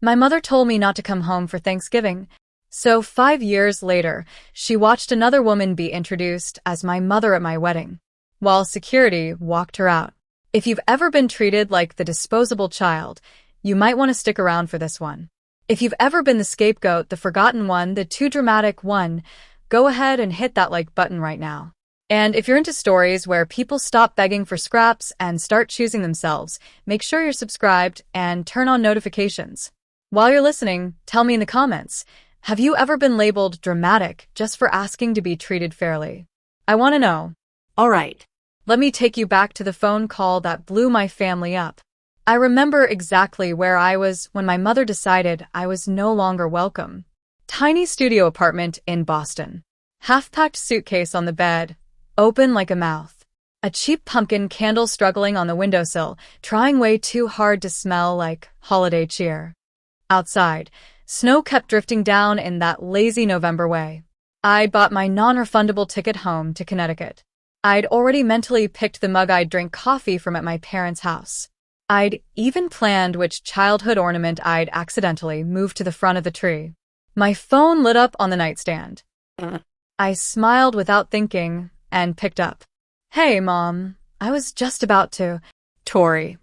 My mother told me not to come home for Thanksgiving. So 5 years later, she watched another woman be introduced as my mother at my wedding, while security walked her out. If you've ever been treated like the disposable child, you might want to stick around for this one. If you've ever been the scapegoat, the forgotten one, the too dramatic one, go ahead and hit that like button right now. And if you're into stories where people stop begging for scraps and start choosing themselves, make sure you're subscribed and turn on notifications. While you're listening, tell me in the comments, have you ever been labeled dramatic just for asking to be treated fairly? I want to know. All right. Let me take you back to the phone call that blew my family up. I remember exactly where I was when my mother decided I was no longer welcome. Tiny studio apartment in Boston. Half-packed suitcase on the bed, open like a mouth. A cheap pumpkin candle struggling on the windowsill, trying way too hard to smell like holiday cheer. Outside, snow kept drifting down in that lazy November way. I'd bought my non-refundable ticket home to Connecticut. I'd already mentally picked the mug I'd drink coffee from at my parents' house. I'd even planned which childhood ornament I'd accidentally move to the front of the tree. My phone lit up on the nightstand. I smiled without thinking and picked up. Hey, Mom, I was just about to. Tori.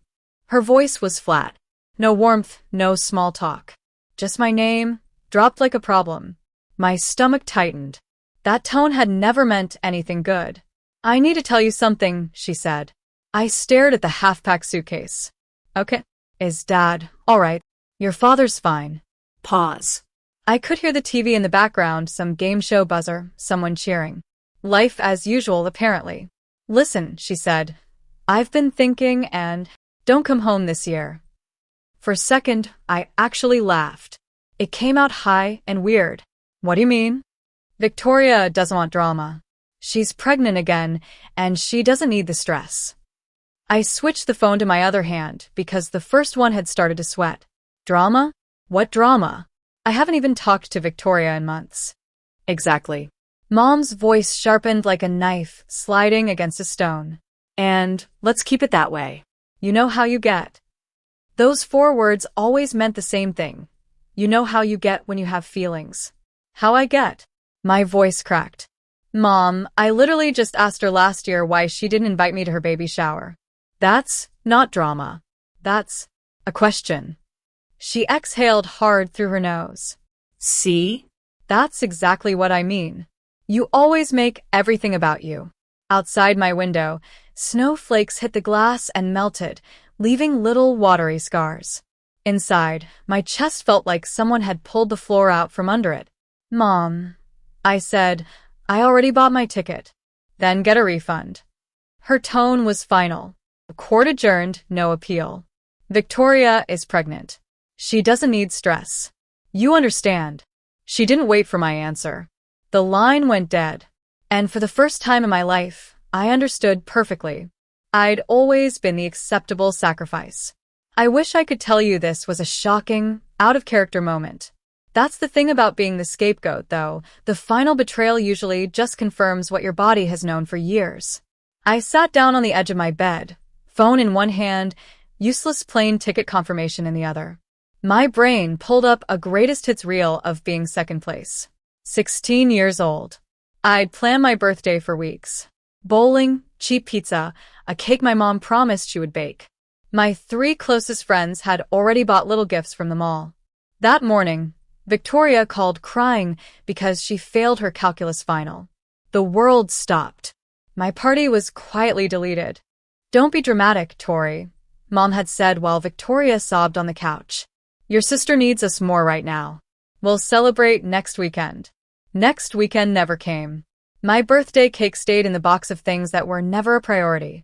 Her voice was flat. No warmth, no small talk. Just my name, dropped like a problem. My stomach tightened. That tone had never meant anything good. I need to tell you something, she said. I stared at the half-packed suitcase. Okay. Is Dad all right? Your father's fine. Pause. I could hear the TV in the background, some game show buzzer, someone cheering. Life as usual, apparently. Listen, she said. I've been thinking and don't come home this year. For a second, I actually laughed. It came out high and weird. What do you mean? Victoria doesn't want drama. She's pregnant again, and she doesn't need the stress. I switched the phone to my other hand because the first one had started to sweat. Drama? What drama? I haven't even talked to Victoria in months. Exactly. Mom's voice sharpened like a knife sliding against a stone. And let's keep it that way. You know how you get. Those 4 words always meant the same thing. You know how you get when you have feelings. How I get? My voice cracked. Mom, I literally just asked her last year why she didn't invite me to her baby shower. That's not drama. That's a question. She exhaled hard through her nose. See? That's exactly what I mean. You always make everything about you. Outside my window, snowflakes hit the glass and melted, leaving little watery scars. Inside, my chest felt like someone had pulled the floor out from under it. Mom, I said, I already bought my ticket. Then get a refund. Her tone was final. Court adjourned, no appeal. Victoria is pregnant. She doesn't need stress. You understand. She didn't wait for my answer. The line went dead. And for the first time in my life, I understood perfectly. I'd always been the acceptable sacrifice. I wish I could tell you this was a shocking, out-of-character moment. That's the thing about being the scapegoat, though. The final betrayal usually just confirms what your body has known for years. I sat down on the edge of my bed, phone in one hand, useless plane ticket confirmation in the other. My brain pulled up a greatest hits reel of being second place. 16 years old. I'd planned my birthday for weeks. Bowling, cheap pizza, a cake my mom promised she would bake. My 3 closest friends had already bought little gifts from the mall. That morning, Victoria called crying because she failed her calculus final. The world stopped. My party was quietly deleted. Don't be dramatic, Tori, Mom had said while Victoria sobbed on the couch. Your sister needs us more right now. We'll celebrate next weekend. Next weekend never came. My birthday cake stayed in the box of things that were never a priority.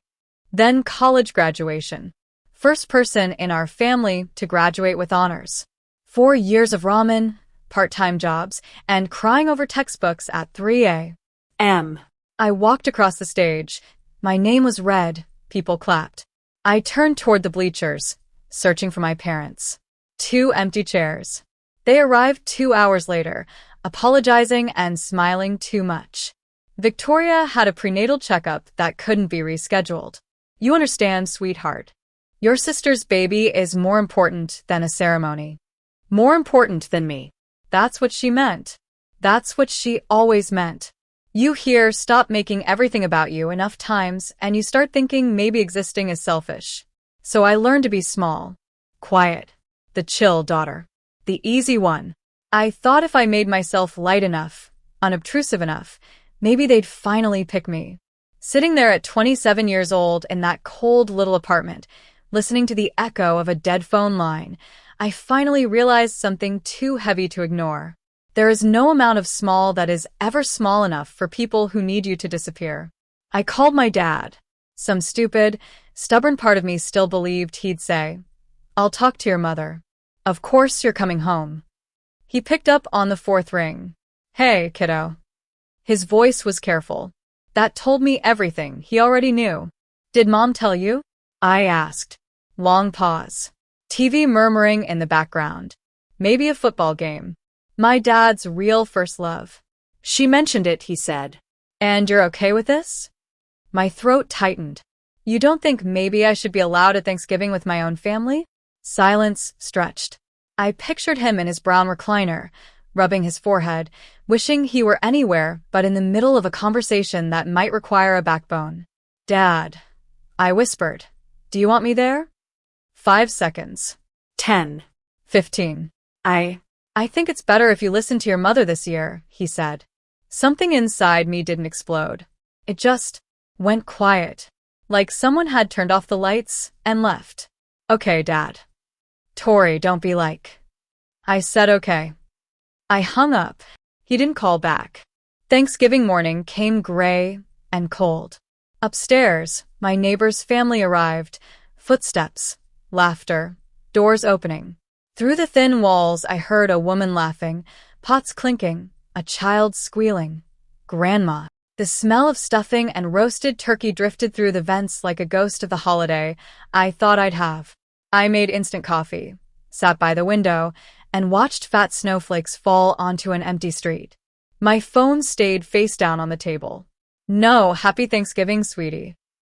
Then college graduation. First person in our family to graduate with honors. 4 years of ramen, part-time jobs, and crying over textbooks at 3 a.m. I walked across the stage. My name was read. People clapped. I turned toward the bleachers, searching for my parents. 2 empty chairs. They arrived 2 hours later, apologizing and smiling too much. Victoria had a prenatal checkup that couldn't be rescheduled. You understand, sweetheart. Your sister's baby is more important than a ceremony. More important than me. That's what she meant. That's what she always meant. You hear stop making everything about you enough times and you start thinking maybe existing is selfish. So I learned to be small, quiet, the chill daughter, the easy one. I thought if I made myself light enough, unobtrusive enough, maybe they'd finally pick me. Sitting there at 27 years old in that cold little apartment, listening to the echo of a dead phone line, I finally realized something too heavy to ignore. There is no amount of small that is ever small enough for people who need you to disappear. I called my dad. Some stupid, stubborn part of me still believed he'd say, "I'll talk to your mother. Of course you're coming home." He picked up on the fourth ring. "Hey, kiddo." His voice was careful. That told me everything he already knew. "Did Mom tell you?" I asked. Long pause. TV murmuring in the background. Maybe a football game. My dad's real first love. She mentioned it, he said. "And you're okay with this?" My throat tightened. "You don't think maybe I should be allowed at Thanksgiving with my own family?" Silence stretched. I pictured him in his brown recliner, rubbing his forehead, wishing he were anywhere but in the middle of a conversation that might require a backbone. "Dad," I whispered, "do you want me there?" 5 seconds. 10. 15. I think it's better if you listen to your mother this year, he said. Something inside me didn't explode. It just went quiet, like someone had turned off the lights and left. "Okay, Dad." "Tori, don't be like." I said okay. I hung up. He didn't call back. Thanksgiving morning came gray and cold. Upstairs, my neighbor's family arrived. Footsteps, laughter, doors opening. Through the thin walls, I heard a woman laughing, pots clinking, a child squealing. Grandma. The smell of stuffing and roasted turkey drifted through the vents like a ghost of the holiday I thought I'd have. I made instant coffee, sat by the window, and watched fat snowflakes fall onto an empty street. My phone stayed face down on the table. "No, happy Thanksgiving, sweetie."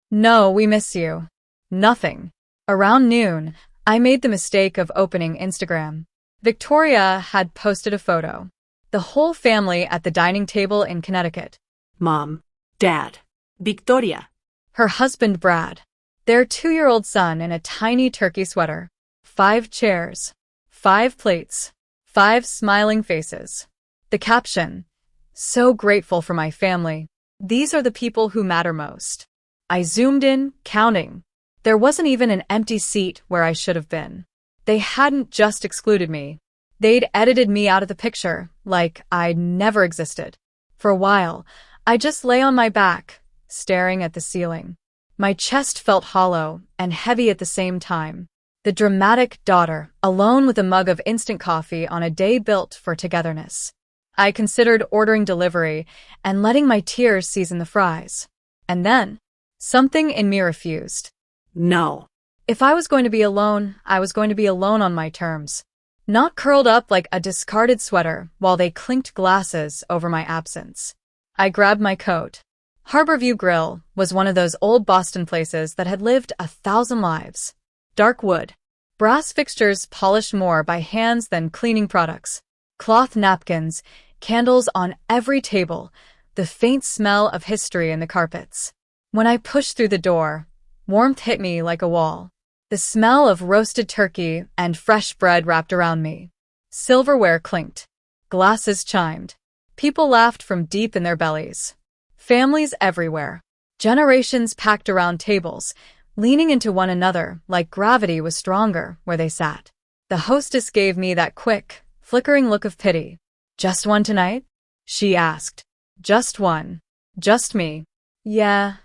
"No, we miss you." Nothing. Around noon, I made the mistake of opening Instagram. Victoria had posted a photo. The whole family at the dining table in Connecticut. Mom, Dad, Victoria. Her husband Brad. Their 2-year-old son in a tiny turkey sweater. 5 chairs. 5 plates. 5 smiling faces. The caption, "So grateful for my family. These are the people who matter most." I zoomed in, counting. There wasn't even an empty seat where I should have been. They hadn't just excluded me. They'd edited me out of the picture, like I'd never existed. For a while, I just lay on my back, staring at the ceiling. My chest felt hollow and heavy at the same time. The dramatic daughter, alone with a mug of instant coffee on a day built for togetherness. I considered ordering delivery and letting my tears season the fries. And then, something in me refused. No. If I was going to be alone, I was going to be alone on my terms. Not curled up like a discarded sweater while they clinked glasses over my absence. I grabbed my coat. Harborview Grill was one of those old Boston places that had lived 1,000 lives. Dark wood. Brass fixtures polished more by hands than cleaning products. Cloth napkins, candles on every table, the faint smell of history in the carpets. When I pushed through the door, warmth hit me like a wall. The smell of roasted turkey and fresh bread wrapped around me. Silverware clinked. Glasses chimed. People laughed from deep in their bellies. Families everywhere. Generations packed around tables, leaning into one another like gravity was stronger where they sat. The hostess gave me that quick, flickering look of pity. "Just one tonight?" she asked. "Just one. Just me." "Yeah,"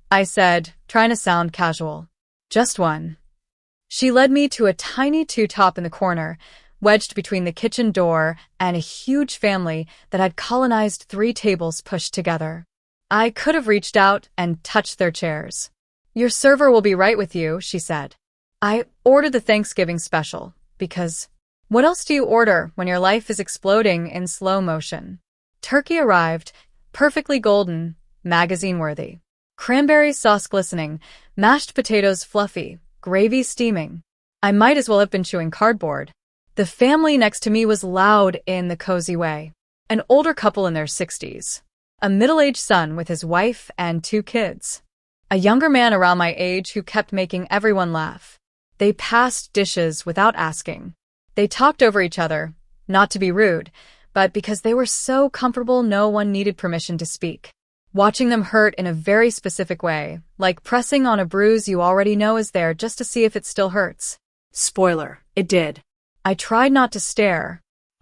I said, trying to sound casual. "Just one." She led me to a tiny two-top in the corner, wedged between the kitchen door and a huge family that had colonized 3 tables pushed together. I could have reached out and touched their chairs. "Your server will be right with you," she said. I ordered the Thanksgiving special, because what else do you order when your life is exploding in slow motion? Turkey arrived, perfectly golden, magazine-worthy. Cranberry sauce glistening, mashed potatoes fluffy, gravy steaming. I might as well have been chewing cardboard. The family next to me was loud in the cozy way. An older couple in their 60s. A middle-aged son with his wife and 2 kids. A younger man around my age who kept making everyone laugh. They passed dishes without asking. They talked over each other, not to be rude, but because they were so comfortable no one needed permission to speak. Watching them hurt in a very specific way, like pressing on a bruise you already know is there just to see if it still hurts. Spoiler, it did. I tried not to stare.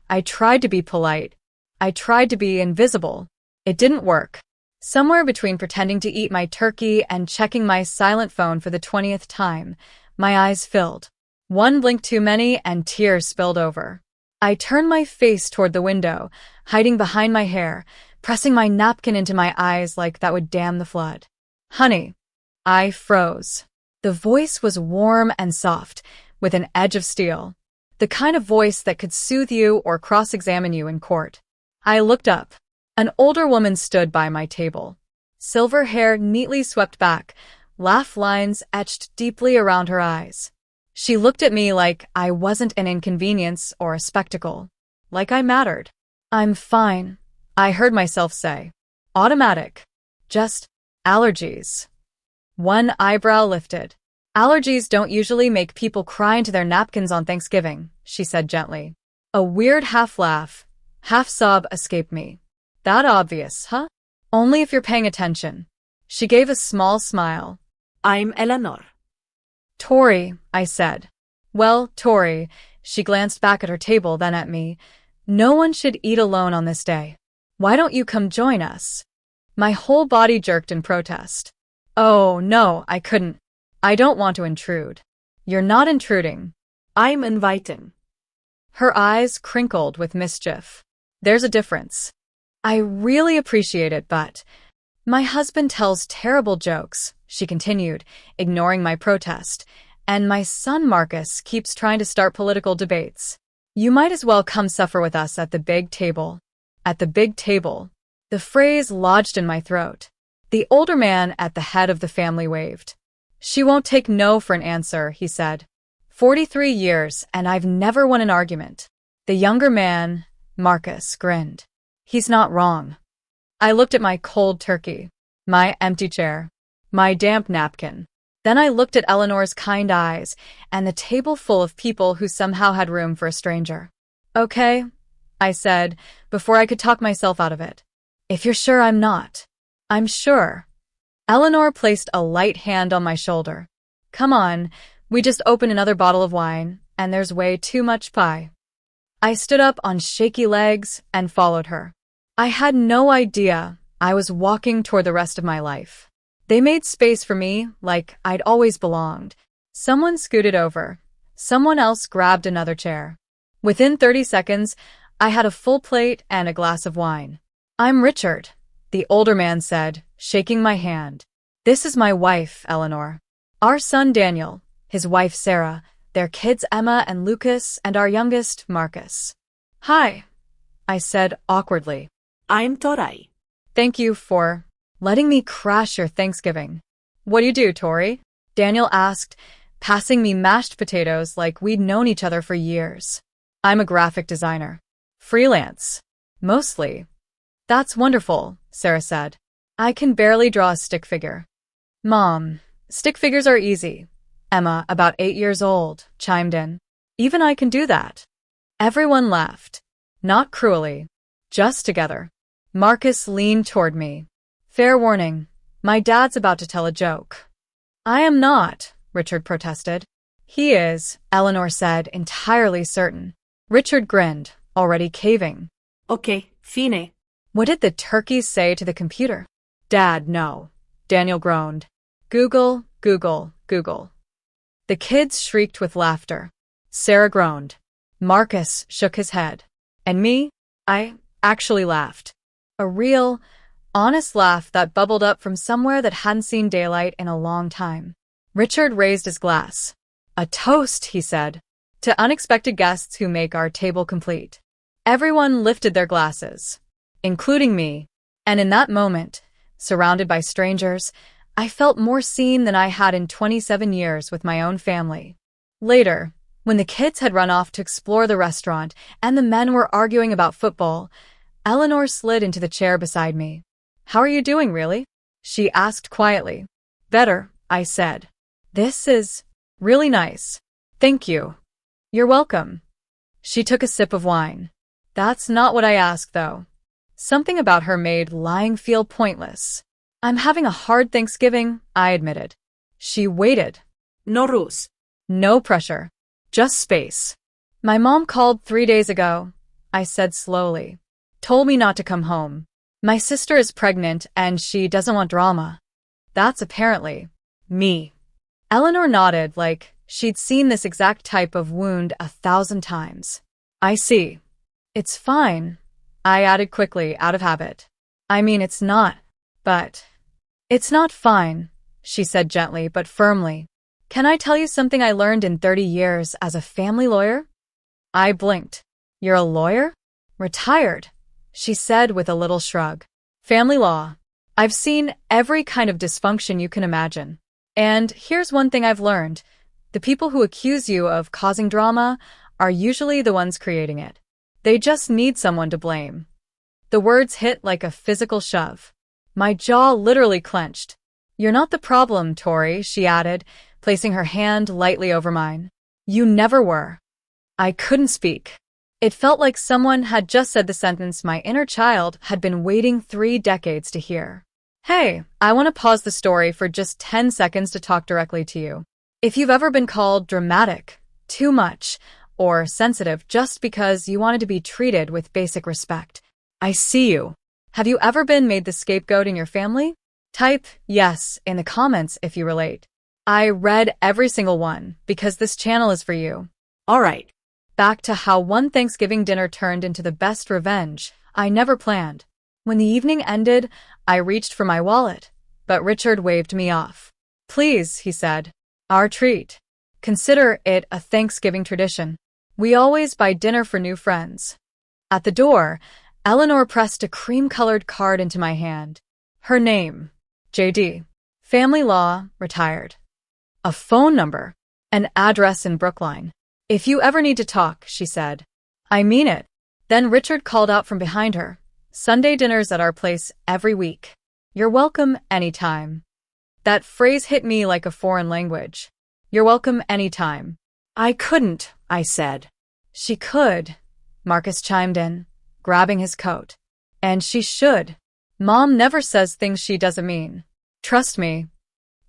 I tried to be polite. I tried to be invisible. It didn't work. Somewhere between pretending to eat my turkey and checking my silent phone for the 20th time, my eyes filled. One blink too many and tears spilled over. I turned my face toward the window, hiding behind my hair, pressing my napkin into my eyes like that would dam the flood. Honey. I froze. The voice was warm and soft, with an edge of steel. The kind of voice that could soothe you or cross-examine you in court. I looked up. An older woman stood by my table. Silver hair neatly swept back, laugh lines etched deeply around her eyes. She looked at me like I wasn't an inconvenience or a spectacle. Like I mattered. I'm fine, I heard myself say. Automatic. Just allergies. One eyebrow lifted. Allergies don't usually make people cry into their napkins on Thanksgiving, she said gently. A weird half-laugh, half-sob escaped me. That obvious, huh? Only if you're paying attention. She gave a small smile. I'm Eleanor. Tori, I said. Well, Tori, she glanced back at her table, then at me. No one should eat alone on this day. Why don't you come join us? My whole body jerked in protest. Oh, no, I couldn't. I don't want to intrude. You're not intruding. I'm inviting. Her eyes crinkled with mischief. There's a difference. I really appreciate it, but my husband tells terrible jokes, she continued, ignoring my protest, and my son Marcus keeps trying to start political debates. You might as well come suffer with us at the big table. At the big table. The phrase lodged in my throat. The older man at the head of the family waved. She won't take no for an answer, he said. 43 years, and I've never won an argument. The younger man, Marcus, grinned. He's not wrong. I looked at my cold turkey, my empty chair, my damp napkin. Then I looked at Eleanor's kind eyes and the table full of people who somehow had room for a stranger. Okay, I said, before I could talk myself out of it. If you're sure I'm not. I'm sure. Eleanor placed a light hand on my shoulder. Come on, we just opened another bottle of wine, and there's way too much pie. I stood up on shaky legs and followed her. I had no idea I was walking toward the rest of my life. They made space for me like I'd always belonged. Someone scooted over. Someone else grabbed another chair. Within 30 seconds, I had a full plate and a glass of wine. I'm Richard, the older man said, shaking my hand. This is my wife, Eleanor. Our son Daniel, his wife Sarah, their kids Emma and Lucas, and our youngest, Marcus. Hi, I said awkwardly. I'm Torai. Thank you for letting me crash your Thanksgiving. What do you do, Tori? Daniel asked, passing me mashed potatoes like we'd known each other for years. I'm a graphic designer. Freelance. Mostly. That's wonderful, Sarah said. I can barely draw a stick figure. Mom, stick figures are easy. Emma, about 8 years old, chimed in. Even I can do that. Everyone laughed. Not cruelly. Just together. Marcus leaned toward me. Fair warning, my dad's about to tell a joke. I am not, Richard protested. He is, Eleanor said, entirely certain. Richard grinned, already caving. Okay, fine. What did the turkeys say to the computer? Dad, no. Daniel groaned. Google, Google, Google. The kids shrieked with laughter. Sarah groaned. Marcus shook his head. And me? I actually laughed. A real, honest laugh that bubbled up from somewhere that hadn't seen daylight in a long time. Richard raised his glass. A toast, he said, to unexpected guests who make our table complete. Everyone lifted their glasses, including me, and in that moment, surrounded by strangers, I felt more seen than I had in 27 years with my own family. Later, When the kids had run off to explore the restaurant and the men were arguing about football, Eleanor slid into the chair beside me. "How are you doing, really?" she asked quietly. "Better," I said. "This is really nice. Thank you." "You're welcome." She took a sip of wine. "That's not what I asked, though." Something about her made lying feel pointless. "I'm having a hard Thanksgiving," I admitted. She waited. No rush. No pressure. Just space. "My mom called 3 days ago," I said slowly. "Told me not to come home. My sister is pregnant and she doesn't want drama." "That's apparently me." Eleanor nodded like she'd seen this exact type of wound 1,000 times. "I see. It's fine," I added quickly, out of habit. "I mean, it's not, but..." "It's not fine," she said gently but firmly. "Can I tell you something I learned in 30 years as a family lawyer?" I blinked. "You're a lawyer?" "Retired," she said with a little shrug. "Family law. I've seen every kind of dysfunction you can imagine. And here's one thing I've learned. The people who accuse you of causing drama are usually the ones creating it. They just need someone to blame." The words hit like a physical shove. My jaw literally clenched. "You're not the problem, Tori," she added, placing her hand lightly over mine. "You never were." I couldn't speak. It felt like someone had just said the sentence my inner child had been waiting 3 decades to hear. "Hey, I want to pause the story for just 10 seconds to talk directly to you. If you've ever been called dramatic, too much, or sensitive just because you wanted to be treated with basic respect, I see you. Have you ever been made the scapegoat in your family? Type yes in the comments if you relate. I read every single one because this channel is for you. All right. Back to how one Thanksgiving dinner turned into the best revenge I never planned. When the evening ended, I reached for my wallet, but Richard waved me off. "Please," he said. "Our treat. Consider it a Thanksgiving tradition. We always buy dinner for new friends." At the door, Eleanor pressed a cream-colored card into my hand. Her name, JD. Family law, retired. A phone number. An address in Brookline. "If you ever need to talk," she said. "I mean it." Then Richard called out from behind her. "Sunday dinners at our place every week. You're welcome anytime." That phrase hit me like a foreign language. "You're welcome anytime." "I couldn't," I said. "She could," Marcus chimed in, grabbing his coat. "And she should. Mom never says things she doesn't mean. Trust me."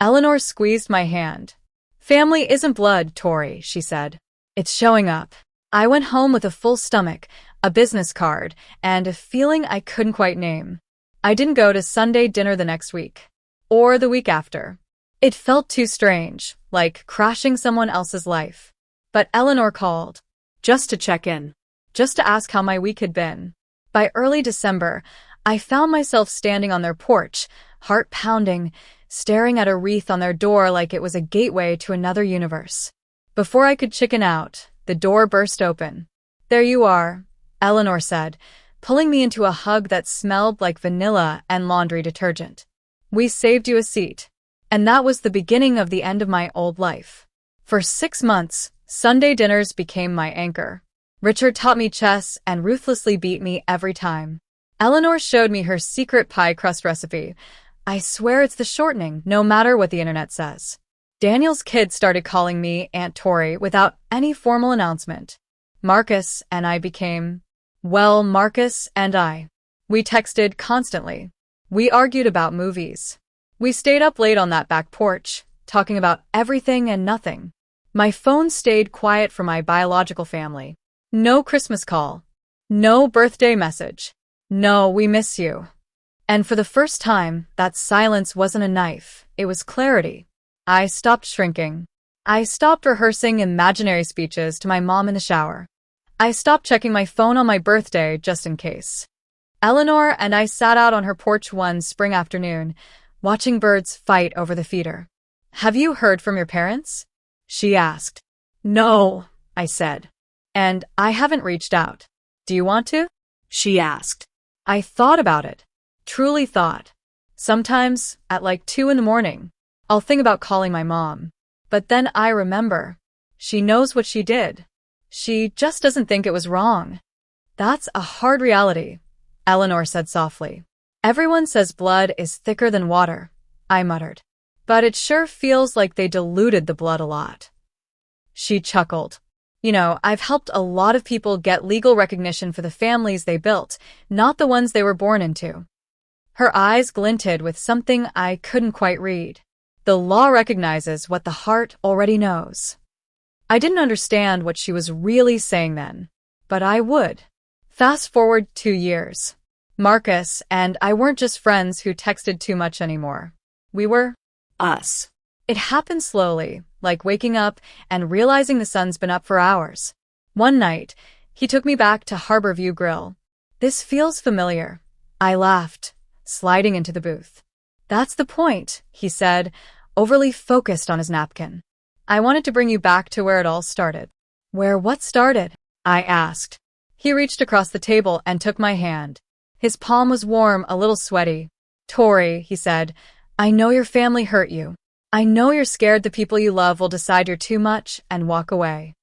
Eleanor squeezed my hand. "Family isn't blood, Tori," she said. "It's showing up." I went home with a full stomach, a business card, and a feeling I couldn't quite name. I didn't go to Sunday dinner the next week. Or the week after. It felt too strange, like crashing someone else's life. But Eleanor called. Just to check in. Just to ask how my week had been. By early December, I found myself standing on their porch, heart pounding, staring at a wreath on their door like it was a gateway to another universe. Before I could chicken out, the door burst open. "There you are," Eleanor said, pulling me into a hug that smelled like vanilla and laundry detergent. "We saved you a seat." And that was the beginning of the end of my old life. For 6 months, Sunday dinners became my anchor. Richard taught me chess and ruthlessly beat me every time. Eleanor showed me her secret pie crust recipe. I swear it's the shortening, no matter what the internet says. Daniel's kids started calling me Aunt Tori without any formal announcement. Marcus and I became, well, Marcus and I. We texted constantly. We argued about movies. We stayed up late on that back porch, talking about everything and nothing. My phone stayed quiet for my biological family. No Christmas call. No birthday message. No, we miss you. And for the first time, that silence wasn't a knife, it was clarity. I stopped shrinking. I stopped rehearsing imaginary speeches to my mom in the shower. I stopped checking my phone on my birthday just in case. Eleanor and I sat out on her porch one spring afternoon, watching birds fight over the feeder. "Have you heard from your parents?" she asked. "No," I said. "And I haven't reached out. Do you want to?" she asked. I thought about it. Truly thought. Sometimes, at like 2 in the morning, I'll think about calling my mom. But then I remember. She knows what she did. She just doesn't think it was wrong. That's a hard reality, Eleanor said softly. Everyone says blood is thicker than water, I muttered. But it sure feels like they diluted the blood a lot. She chuckled. You know, I've helped a lot of people get legal recognition for the families they built, not the ones they were born into. Her eyes glinted with something I couldn't quite read. The law recognizes what the heart already knows. I didn't understand what she was really saying then, but I would. Fast forward 2 years. Marcus and I weren't just friends who texted too much anymore. We were us. It happened slowly, like waking up and realizing the sun's been up for hours. One night, he took me back to Harborview Grill. This feels familiar. I laughed, sliding into the booth. That's the point, he said, overly focused on his napkin. I wanted to bring you back to where it all started. Where what started? I asked. He reached across the table and took my hand. His palm was warm, a little sweaty. Tori, he said, I know your family hurt you. I know you're scared the people you love will decide you're too much and walk away.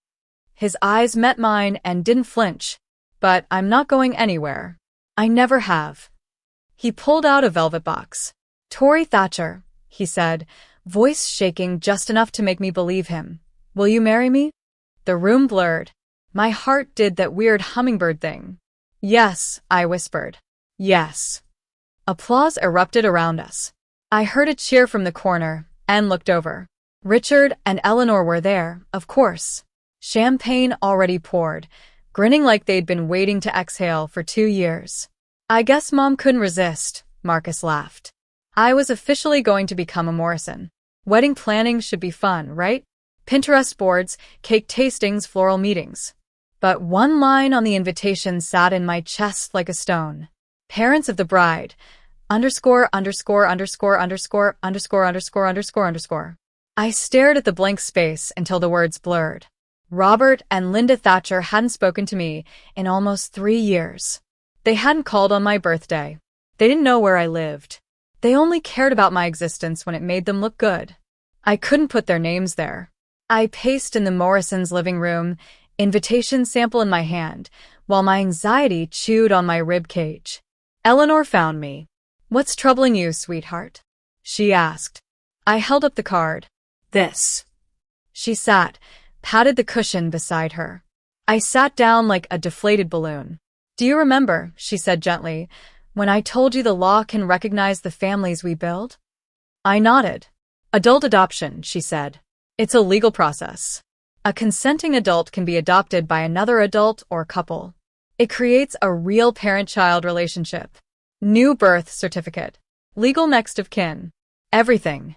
His eyes met mine and didn't flinch, but I'm not going anywhere. I never have. He pulled out a velvet box. Tori Thatcher, he said, voice shaking just enough to make me believe him. Will you marry me? The room blurred. My heart did that weird hummingbird thing. Yes, I whispered. Yes. Applause erupted around us. I heard a cheer from the corner and looked over. Richard and Eleanor were there, of course. Champagne already poured, grinning like they'd been waiting to exhale for 2 years. I guess Mom couldn't resist, Marcus laughed. I was officially going to become a Morrison. Wedding planning should be fun, right? Pinterest boards, cake tastings, floral meetings. But one line on the invitation sat in my chest like a stone. Parents of the bride, __________________. I stared at the blank space until the words blurred. Robert and Linda Thatcher hadn't spoken to me in almost 3 years. They hadn't called on my birthday. They didn't know where I lived. They only cared about my existence when it made them look good. I couldn't put their names there. I paced in the Morrisons' living room, invitation sample in my hand, while my anxiety chewed on my rib cage. Eleanor found me. What's troubling you, sweetheart? She asked. I held up the card. This. She sat, patted the cushion beside her. I sat down like a deflated balloon. Do you remember, she said gently, when I told you the law can recognize the families we build? I nodded. Adult adoption, she said. It's a legal process. A consenting adult can be adopted by another adult or couple. It creates a real parent-child relationship. New birth certificate. Legal next of kin. Everything.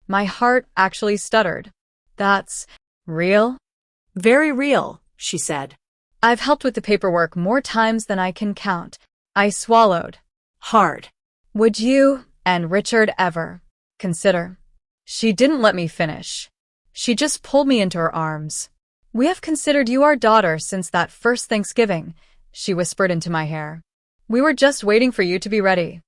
My heart actually stuttered. That's real? Very real, she said. I've helped with the paperwork more times than I can count. I swallowed. Hard. Would you and Richard ever consider? She didn't let me finish. She just pulled me into her arms. We have considered you our daughter since that first Thanksgiving, she whispered into my hair. We were just waiting for you to be ready.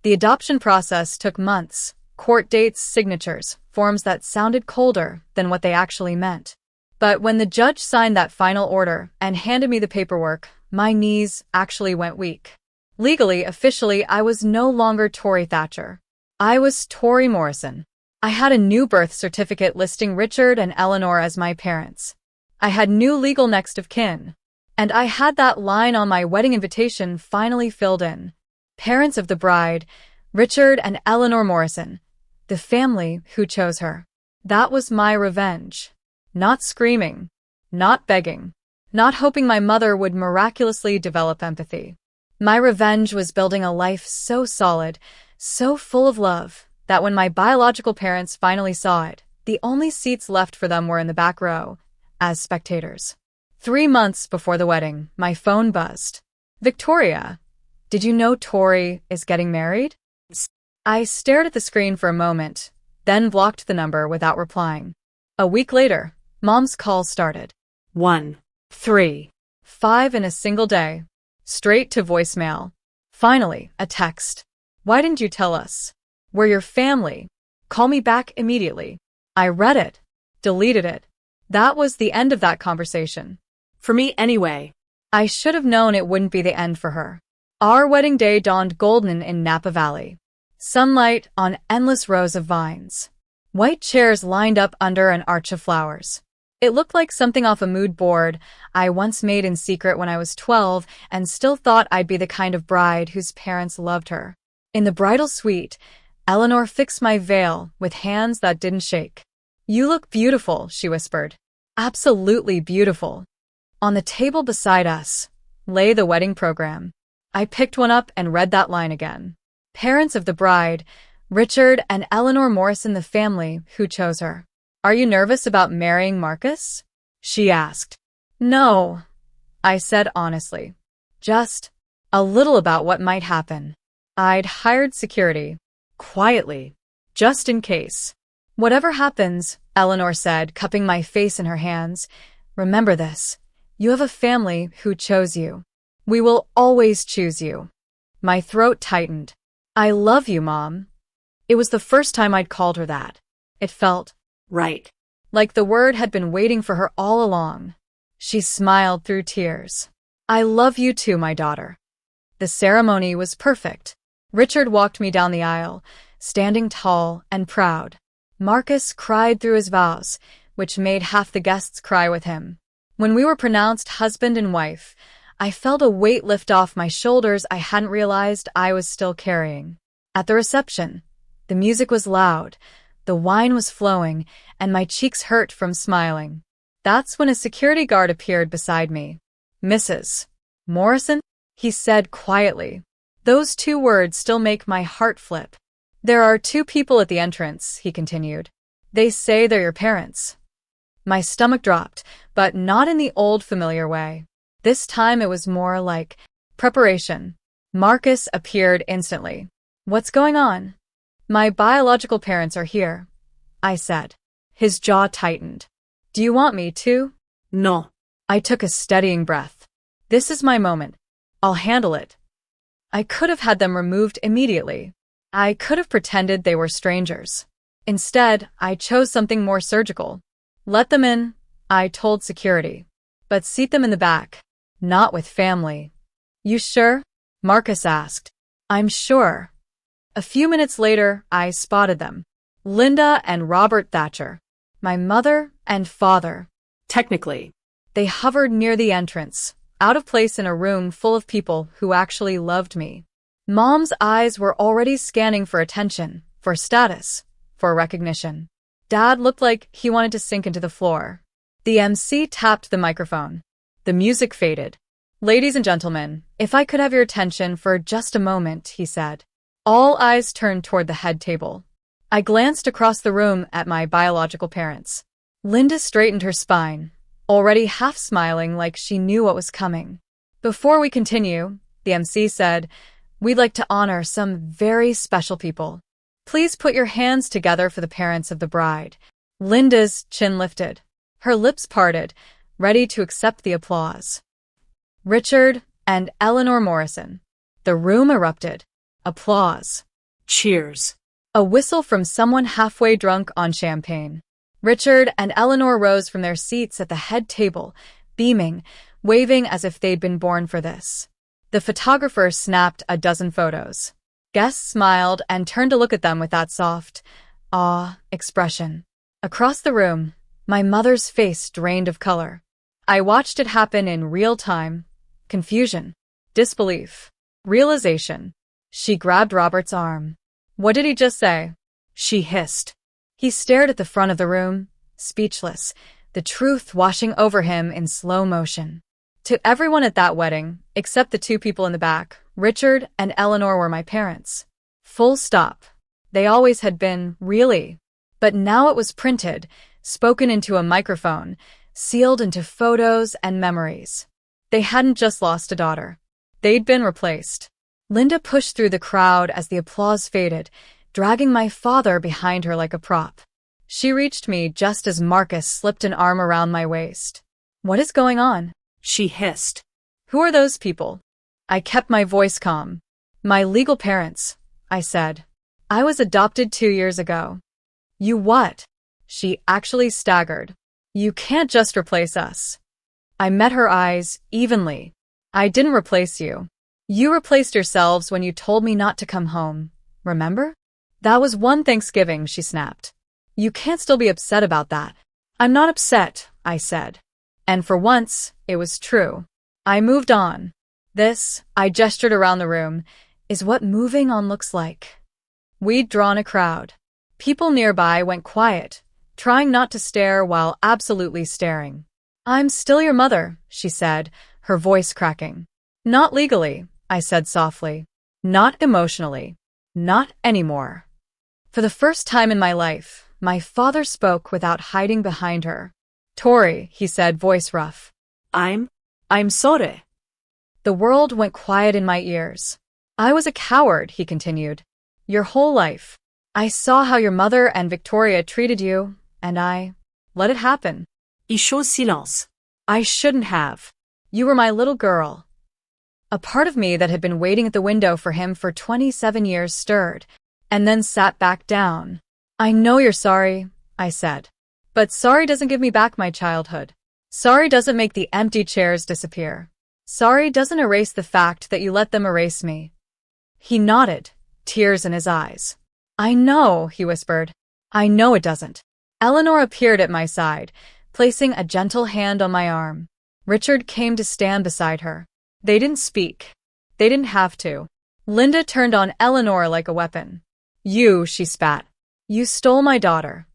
The adoption process took months. Court dates, signatures, forms that sounded colder than what they actually meant. But when the judge signed that final order and handed me the paperwork, my knees actually went weak. Legally, officially, I was no longer Tori Thatcher. I was Tori Morrison. I had a new birth certificate listing Richard and Eleanor as my parents. I had new legal next of kin. And I had that line on my wedding invitation finally filled in. Parents of the bride, Richard and Eleanor Morrison. The family who chose her. That was my revenge. Not screaming. Not begging. Not hoping my mother would miraculously develop empathy. My revenge was building a life so solid, so full of love, that when my biological parents finally saw it, the only seats left for them were in the back row, as spectators. 3 months before the wedding, my phone buzzed. Victoria, did you know Tori is getting married? I stared at the screen for a moment, then blocked the number without replying. A week later, Mom's call started. 1, 3, 5 in a single day. Straight to voicemail. Finally, a text. Why didn't you tell us? We're your family. Call me back immediately. I read it. Deleted it. That was the end of that conversation. For me anyway. I should have known it wouldn't be the end for her. Our wedding day dawned golden in Napa Valley. Sunlight on endless rows of vines. White chairs lined up under an arch of flowers. It looked like something off a mood board I once made in secret when I was 12 and still thought I'd be the kind of bride whose parents loved her. In the bridal suite, Eleanor fixed my veil with hands that didn't shake. "You look beautiful," she whispered. "Absolutely beautiful." On the table beside us lay the wedding program. I picked one up and read that line again. Parents of the bride, Richard and Eleanor Morrison, the family who chose her. "Are you nervous about marrying Marcus?" she asked. "No," I said honestly. "Just a little about what might happen." I'd hired security, quietly, just in case. "Whatever happens," Eleanor said, cupping my face in her hands, "remember this. You have a family who chose you. We will always choose you." My throat tightened. "I love you, Mom." It was the first time I'd called her that. It felt right. Like the word had been waiting for her all along. She smiled through tears. "I love you too, my daughter." The ceremony was perfect. Richard walked me down the aisle, standing tall and proud. Marcus cried through his vows, which made half the guests cry with him. When we were pronounced husband and wife, I felt a weight lift off my shoulders I hadn't realized I was still carrying. At the reception, the music was loud, the wine was flowing, and my cheeks hurt from smiling. That's when a security guard appeared beside me. "Mrs. Morrison?" he said quietly. Those two words still make my heart flip. "There are two people at the entrance," he continued. "They say they're your parents." My stomach dropped, but not in the old familiar way. This time it was more like preparation. Marcus appeared instantly. "What's going on?" "My biological parents are here," I said. His jaw tightened. "Do you want me to?" No. I took a steadying breath. "This is my moment. I'll handle it." I could have had them removed immediately. I could have pretended they were strangers. Instead, I chose something more surgical. "Let them in," I told security. "But seat them in the back. Not with family." "You sure?" Marcus asked. "I'm sure." A few minutes later, I spotted them. Linda and Robert Thatcher. My mother and father. Technically. They hovered near the entrance, out of place in a room full of people who actually loved me. Mom's eyes were already scanning for attention, for status, for recognition. Dad looked like he wanted to sink into the floor. The MC tapped the microphone. The music faded. "Ladies and gentlemen, if I could have your attention for just a moment," he said. All eyes turned toward the head table. I glanced across the room at my biological parents. Linda straightened her spine, already half smiling like she knew what was coming. "Before we continue," the MC said, "we'd like to honor some very special people. Please put your hands together for the parents of the bride." Linda's chin lifted. Her lips parted, ready to accept the applause. Richard and Eleanor Morrison. The room erupted. Applause. Cheers. A whistle from someone halfway drunk on champagne. Richard and Eleanor rose from their seats at the head table, beaming, waving as if they'd been born for this. The photographer snapped a dozen photos. Guests smiled and turned to look at them with that soft, awe expression. Across the room, my mother's face drained of color. I watched it happen in real time. Confusion, disbelief, realization. She grabbed Robert's arm. "What did he just say?" she hissed. He stared at the front of the room, speechless, the truth washing over him in slow motion. To everyone at that wedding, except the two people in the back, Richard and Eleanor were my parents. Full stop. They always had been, really. But now it was printed, spoken into a microphone, sealed into photos and memories. They hadn't just lost a daughter. They'd been replaced. Linda pushed through the crowd as the applause faded, dragging my father behind her like a prop. She reached me just as Marcus slipped an arm around my waist. "What is going on?" she hissed. "Who are those people?" I kept my voice calm. "My legal parents," I said. "I was adopted 2 years ago." "You what?" She actually staggered. You can't just replace us. I met her eyes evenly. I didn't replace you. You replaced yourselves when you told me not to come home, remember? That was one Thanksgiving, she snapped. You can't still be upset about that. I'm not upset, I said. And for once, it was true. I moved on. This, I gestured around the room, is what moving on looks like. We'd drawn a crowd. People nearby went quiet, trying not to stare while absolutely staring. I'm still your mother, she said, her voice cracking. Not legally, I said softly. Not emotionally. Not anymore. For the first time in my life, my father spoke without hiding behind her. Tori, he said, voice rough. I'm sorry. The world went quiet in my ears. I was a coward, he continued. Your whole life. I saw how your mother and Victoria treated you, and I let it happen. Il chose silence. I shouldn't have. You were my little girl. A part of me that had been waiting at the window for him for 27 years stirred, and then sat back down. I know you're sorry, I said. But sorry doesn't give me back my childhood. Sorry doesn't make the empty chairs disappear. Sorry doesn't erase the fact that you let them erase me. He nodded, tears in his eyes. I know, he whispered. I know it doesn't. Eleanor appeared at my side, placing a gentle hand on my arm. Richard came to stand beside her. They didn't speak. They didn't have to. Linda turned on Eleanor like a weapon. You, she spat. You stole my daughter.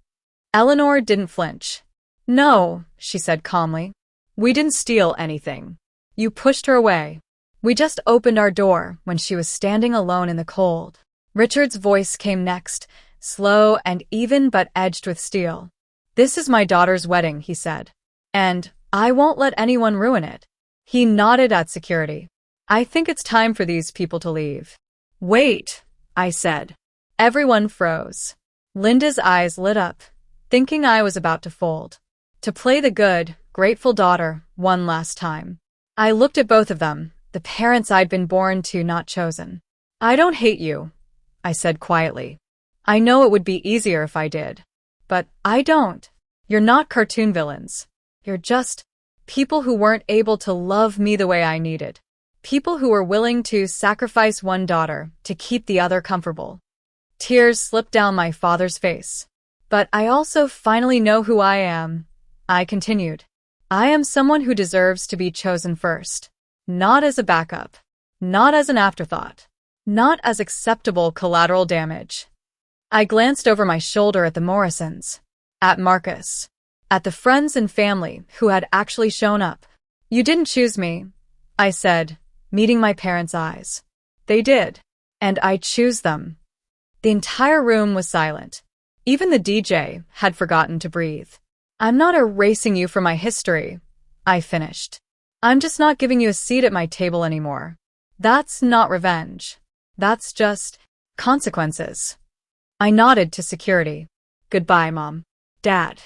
Eleanor didn't flinch. No, she said calmly. We didn't steal anything. You pushed her away. We just opened our door when she was standing alone in the cold. Richard's voice came next, slow and even but edged with steel. This is my daughter's wedding, he said. And I won't let anyone ruin it. He nodded at security. I think it's time for these people to leave. Wait, I said. Everyone froze. Linda's eyes lit up, thinking I was about to fold. To play the good, grateful daughter one last time. I looked at both of them, the parents I'd been born to, not chosen. I don't hate you, I said quietly. I know it would be easier if I did. But I don't. You're not cartoon villains. You're just people who weren't able to love me the way I needed. People who were willing to sacrifice one daughter to keep the other comfortable. Tears slipped down my father's face. But I also finally know who I am, I continued. I am someone who deserves to be chosen first. Not as a backup. Not as an afterthought. Not as acceptable collateral damage. I glanced over my shoulder at the Morrisons. At Marcus. At the friends and family who had actually shown up. You didn't choose me, I said, meeting my parents' eyes. They did. And I choose them. The entire room was silent. Even the DJ had forgotten to breathe. I'm not erasing you from my history, I finished. I'm just not giving you a seat at my table anymore. That's not revenge. That's just consequences. I nodded to security. Goodbye, Mom. Dad.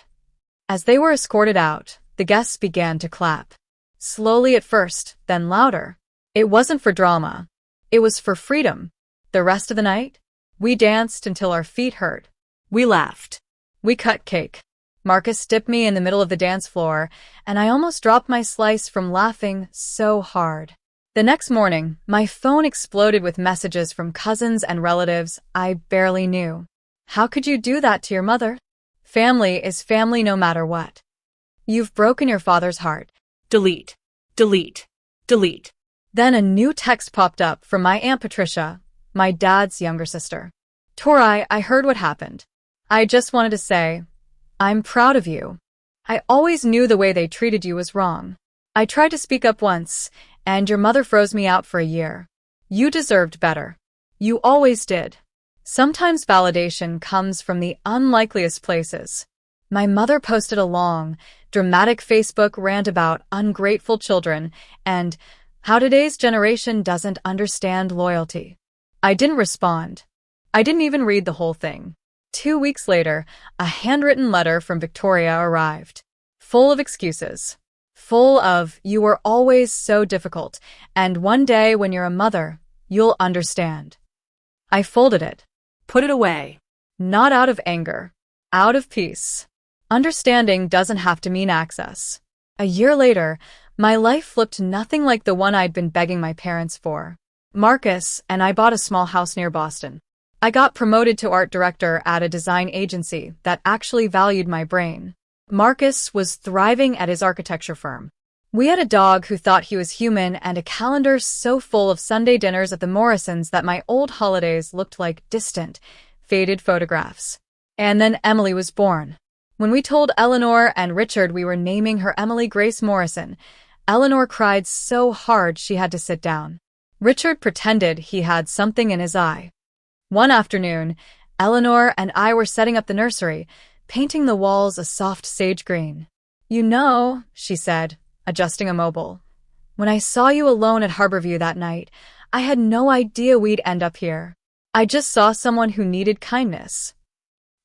As they were escorted out, the guests began to clap. Slowly at first, then louder. It wasn't for drama. It was for freedom. The rest of the night, we danced until our feet hurt. We laughed. We cut cake. Marcus dipped me in the middle of the dance floor, and I almost dropped my slice from laughing so hard. The next morning, my phone exploded with messages from cousins and relatives I barely knew. How could you do that to your mother? Family is family no matter what. You've broken your father's heart. Delete. Delete. Delete. Then a new text popped up from my Aunt Patricia, my dad's younger sister. Tori, I heard what happened. I just wanted to say, I'm proud of you. I always knew the way they treated you was wrong. I tried to speak up once, and your mother froze me out for a year. You deserved better. You always did. Sometimes validation comes from the unlikeliest places. My mother posted a long, dramatic Facebook rant about ungrateful children and how today's generation doesn't understand loyalty. I didn't respond. I didn't even read the whole thing. 2 weeks later, a handwritten letter from Victoria arrived, full of excuses. Full of, you were always so difficult, and one day when you're a mother, you'll understand. I folded it. Put it away. Not out of anger. Out of peace. Understanding doesn't have to mean access. A year later, my life looked nothing like the one I'd been begging my parents for. Marcus and I bought a small house near Boston. I got promoted to art director at a design agency that actually valued my brain. Marcus was thriving at his architecture firm. We had a dog who thought he was human and a calendar so full of Sunday dinners at the Morrisons that my old holidays looked like distant, faded photographs. And then Emily was born. When we told Eleanor and Richard we were naming her Emily Grace Morrison, Eleanor cried so hard she had to sit down. Richard pretended he had something in his eye. One afternoon, Eleanor and I were setting up the nursery, painting the walls a soft sage green. "You know," she said, adjusting a mobile, "when I saw you alone at Harborview that night, I had no idea we'd end up here. I just saw someone who needed kindness."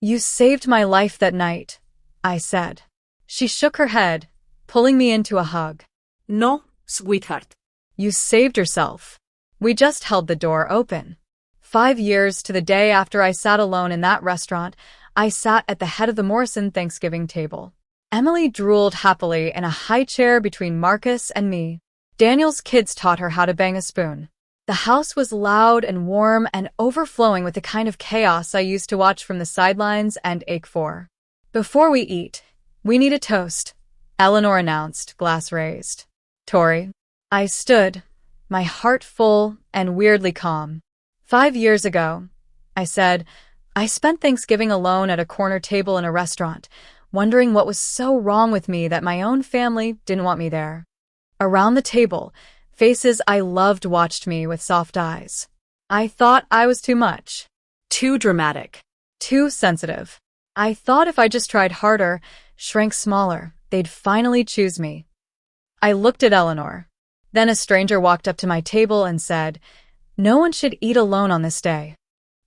"You saved my life that night," I said. She shook her head, pulling me into a hug. No, sweetheart. "You saved yourself." We just held the door open. 5 years to the day after I sat alone in that restaurant, I sat at the head of the Morrison Thanksgiving table. Emily drooled happily in a high chair between Marcus and me. Daniel's kids taught her how to bang a spoon. The house was loud and warm and overflowing with the kind of chaos I used to watch from the sidelines and ache for. "Before we eat, we need a toast," Eleanor announced, glass raised. "Tori." I stood, my heart full and weirdly calm. 5 years ago, I said, I spent Thanksgiving alone at a corner table in a restaurant, wondering what was so wrong with me that my own family didn't want me there. Around the table, faces I loved watched me with soft eyes. I thought I was too much. Too dramatic. Too sensitive. I thought if I just tried harder, shrank smaller, they'd finally choose me. I looked at Eleanor. Then a stranger walked up to my table and said, "No one should eat alone on this day."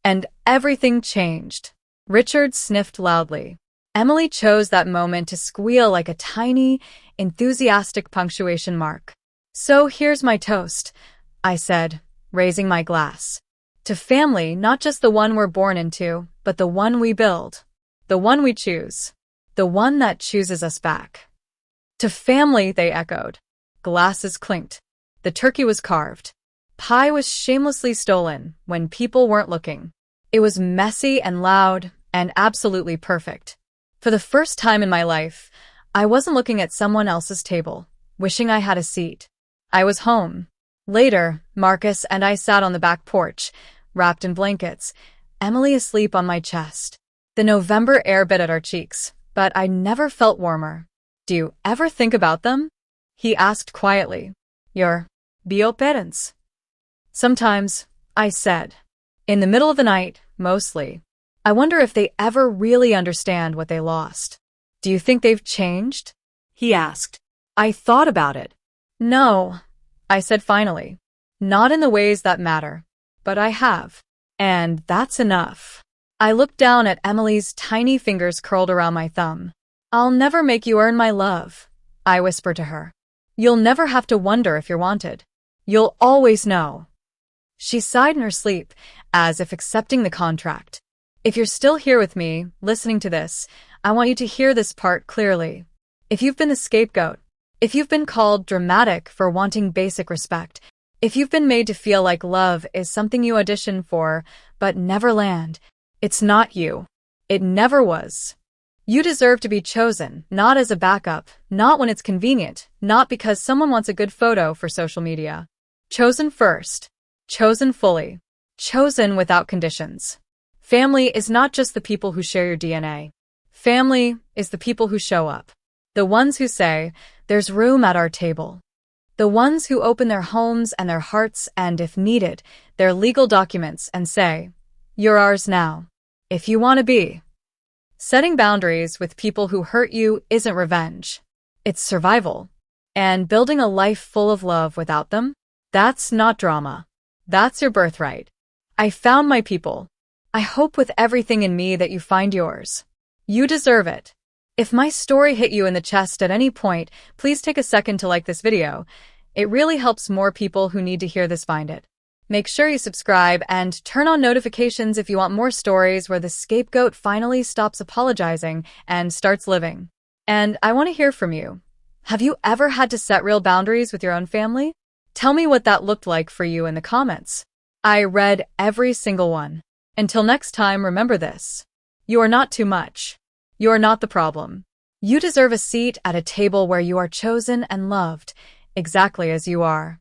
And everything changed. Richard sniffed loudly. Emily chose that moment to squeal like a tiny, enthusiastic punctuation mark. "So here's my toast," I said, raising my glass. "To family, not just the one we're born into, but the one we build. The one we choose. The one that chooses us back." "To family," they echoed. Glasses clinked. The turkey was carved. Pie was shamelessly stolen when people weren't looking. It was messy and loud and absolutely perfect. For the first time in my life, I wasn't looking at someone else's table, wishing I had a seat. I was home. Later, Marcus and I sat on the back porch, wrapped in blankets, Emily asleep on my chest. The November air bit at our cheeks, but I never felt warmer. "Do you ever think about them?" he asked quietly. "Your bio parents?" "Sometimes," I said. "In the middle of the night, mostly. I wonder if they ever really understand what they lost." "Do you think they've changed?" he asked. I thought about it. "No," I said finally. "Not in the ways that matter. But I have. And that's enough." I looked down at Emily's tiny fingers curled around my thumb. "I'll never make you earn my love," I whispered to her. "You'll never have to wonder if you're wanted. You'll always know." She sighed in her sleep, as if accepting the contract. If you're still here with me, listening to this, I want you to hear this part clearly. If you've been the scapegoat, if you've been called dramatic for wanting basic respect, if you've been made to feel like love is something you audition for but never land, it's not you. It never was. You deserve to be chosen, not as a backup, not when it's convenient, not because someone wants a good photo for social media. Chosen first. Chosen fully. Chosen without conditions. Family is not just the people who share your DNA. Family is the people who show up. The ones who say, "There's room at our table." The ones who open their homes and their hearts and, if needed, their legal documents and say, "You're ours now, if you want to be." Setting boundaries with people who hurt you isn't revenge. It's survival. And building a life full of love without them? That's not drama. That's your birthright. I found my people. I hope with everything in me that you find yours. You deserve it. If my story hit you in the chest at any point, please take a second to like this video. It really helps more people who need to hear this find it. Make sure you subscribe and turn on notifications if you want more stories where the scapegoat finally stops apologizing and starts living. And I want to hear from you. Have you ever had to set real boundaries with your own family? Tell me what that looked like for you in the comments. I read every single one. Until next time, remember this. You are not too much. You are not the problem. You deserve a seat at a table where you are chosen and loved, exactly as you are.